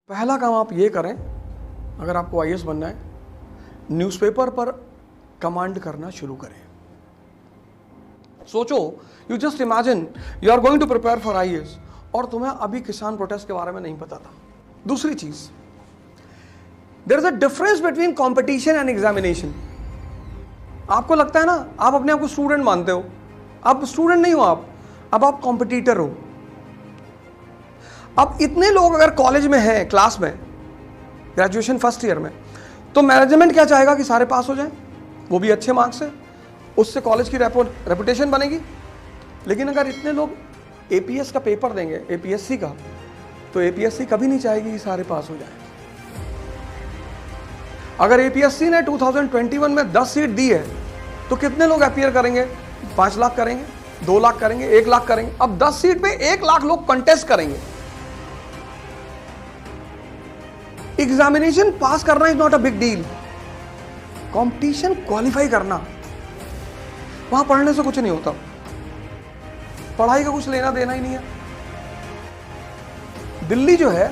पहला काम आप ये करें, अगर आपको आईएएस बनना है, न्यूज़पेपर पर कमांड करना शुरू करें। सोचो, you just imagine you are going to prepare for IAS और तुम्हें अभी किसान प्रोटेस्ट के बारे में नहीं पता था। दूसरी चीज, there is a difference between competition and examination. आपको लगता है ना, आप अपने आप को स्टूडेंट मानते हो, आप स्टूडेंट नहीं हो, अब आप कॉम्पिटिटर हो। अब इतने लोग अगर कॉलेज में हैं, क्लास में, ग्रेजुएशन फर्स्ट ईयर में, तो मैनेजमेंट क्या चाहेगा कि सारे पास हो जाएं, वो भी अच्छे मार्क्स से, उससे कॉलेज की रेपुटेशन बनेगी। लेकिन अगर इतने लोग एपीएस का पेपर देंगे, एपीएससी का, तो एपीएससी कभी नहीं चाहेगी कि सारे पास हो जाएं। अगर एपीएससी ने 2021 में 10 सीट दी है, तो कितने लोग अपीयर करेंगे? 5 लाख करेंगे, 2 लाख करेंगे, 1 लाख करेंगे। अब 10 सीट पे 1 लाख लोग कंटेस्ट करेंगे। एग्जामिनेशन पास करना is not a big deal, competition qualify करना, वहां पढ़ने से कुछ नहीं होता, पढ़ाई का कुछ लेना देना ही नहीं है। दिल्ली जो है,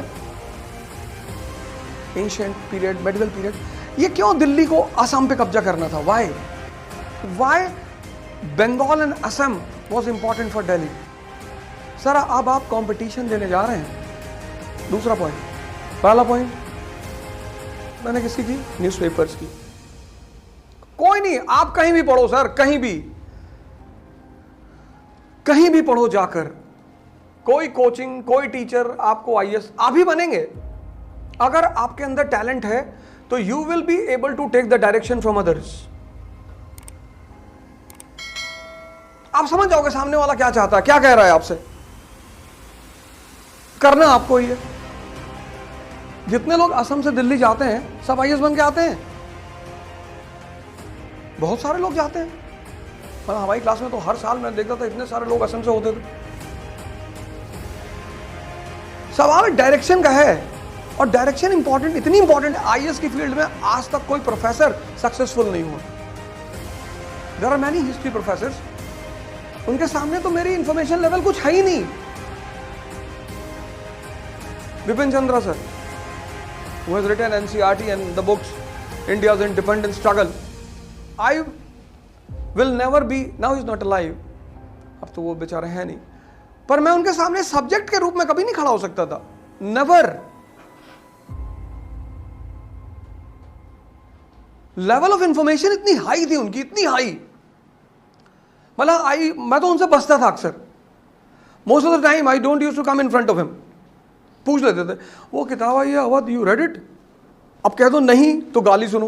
एंशिएंट पीरियड, मेडिवल पीरियड, ये क्यों दिल्ली को असम पे कब्जा करना था? Why Bengal and Assam was important for Delhi? Sir, अब आप कंपटीशन देने जा रहे हैं। दूसरा पॉइंट, पहला पॉइंट मैंने किसकी की? न्यूज़पेपर्स की। कोई नहीं, आप कहीं भी पढ़ो सर, कहीं भी पढ़ो जाकर, कोई कोचिंग, कोई टीचर आपको आईएएस आप ही बनेंगे। अगर आपके अंदर टैलेंट है तो you will be able to take the direction from others. आप समझ जाओगे सामने वाला क्या चाहता है, क्या कह रहा है आपसे, करना आपको ही है। जितने लोग असम से दिल्ली जाते हैं, सब आईएएस बन के आते हैं। बहुत सारे लोग जाते हैं, मतलब हमारी क्लास में तो हर साल मैं देखता था इतने सारे लोग असम से होते थे। सवाल डायरेक्शन का है, और डायरेक्शन इंपॉर्टेंट, इतनी इंपॉर्टेंट आईएएस की फील्ड में आज तक कोई प्रोफेसर सक्सेसफुल नहीं हुआ। There are many history professors, उनके सामने तो मेरी इंफॉर्मेशन लेवल कुछ है ही नहीं। Bipin Chandra sir, who has written NCERT and the books India's Independence Struggle, I will never be, now he is not alive, अब तो वो बेचारे हैं नहीं, पर मैं उनके सामने सब्जेक्ट के रूप में कभी नहीं खड़ा हो सकता था, नेवर। लेवल ऑफ इंफॉर्मेशन इतनी हाई थी उनकी, इतनी हाई, मतलब मैं तो उनसे बचता था अक्सर। Most of the time I don't use to come in front of him. पूछ लेते थे, वो किताब आई है अवध, यू रेड इट? अब कह दो नहीं तो गाली सुनो,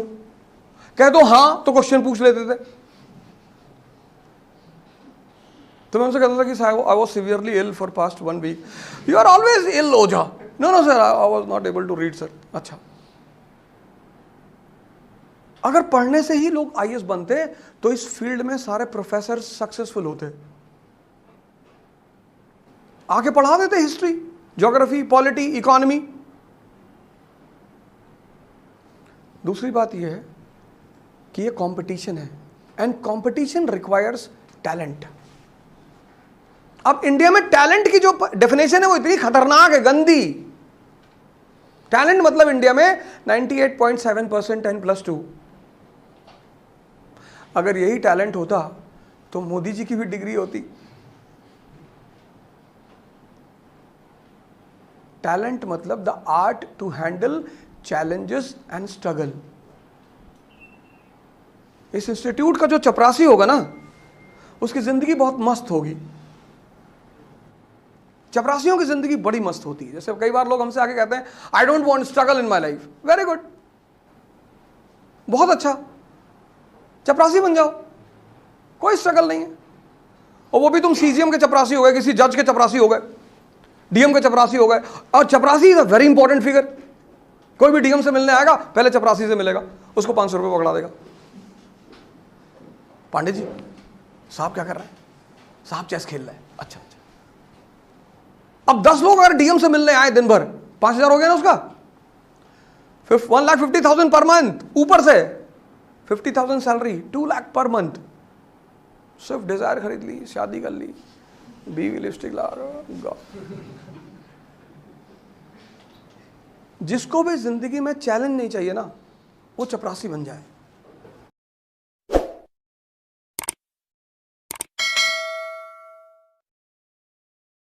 कह दो हाँ तो क्वेश्चन पूछ लेते थे। तो मैं उनसे कहता था कि I was severely ill for past 1 week. You are always ill Ojha. No sir, I was not able to read sir. अच्छा, अगर पढ़ने से ही लोग आईएएस बनते तो इस फील्ड में सारे प्रोफेसर सक्सेसफुल होते। आके पढ़ा देते हिस्ट्री, ज्योग्राफी, पॉलिटी, इकोनॉमी। दूसरी बात यह है कि ये कंपटीशन है, एंड कंपटीशन रिक्वायर्स टैलेंट। अब इंडिया में टैलेंट की जो डेफिनेशन है वो इतनी खतरनाक है, गंदी। टैलेंट मतलब इंडिया में 98.7% 10+2। अगर यही टैलेंट होता तो मोदी जी की भी डिग्री होती। टैलेंट मतलब the art to handle challenges and struggle. इस इंस्टीट्यूट का जो चपरासी होगा ना, उसकी जिंदगी बहुत मस्त होगी। चपरासियों की जिंदगी बड़ी मस्त होती है। जैसे कई बार लोग हमसे आके कहते हैं, I don't want struggle in my life. Very good, बहुत अच्छा, चपरासी बन जाओ, कोई स्ट्रगल नहीं है। और वो भी तुम सीजीएम के चपरासी हो गए, किसी जज के चपरासी हो गए, डीएम के चपरासी हो गए। और चपरासी is a very important figure. कोई भी डीएम से मिलने आएगा, पहले चपरासी से मिलेगा, उसको 500 रुपये पकड़ा देगा। पांडे जी, साहब क्या कर रहे हैं? साहब चेस खेल रहे हैं। अच्छा। अब 10 लोग अगर डीएम से मिलने आए दिन भर, 5000 हो गया ना उसका, 1,50,000 पर मंथ, ऊपर से 50,000 सैलरी, 2 लाख पर मंथ। सिर्फ डिजायर खरीद ली, शादी कर ली, बीवी लिपस्टिक ला रहा। जिसको भी ज़िंदगी में चैलेंज नहीं चाहिए ना, वो चपरासी बन जाए।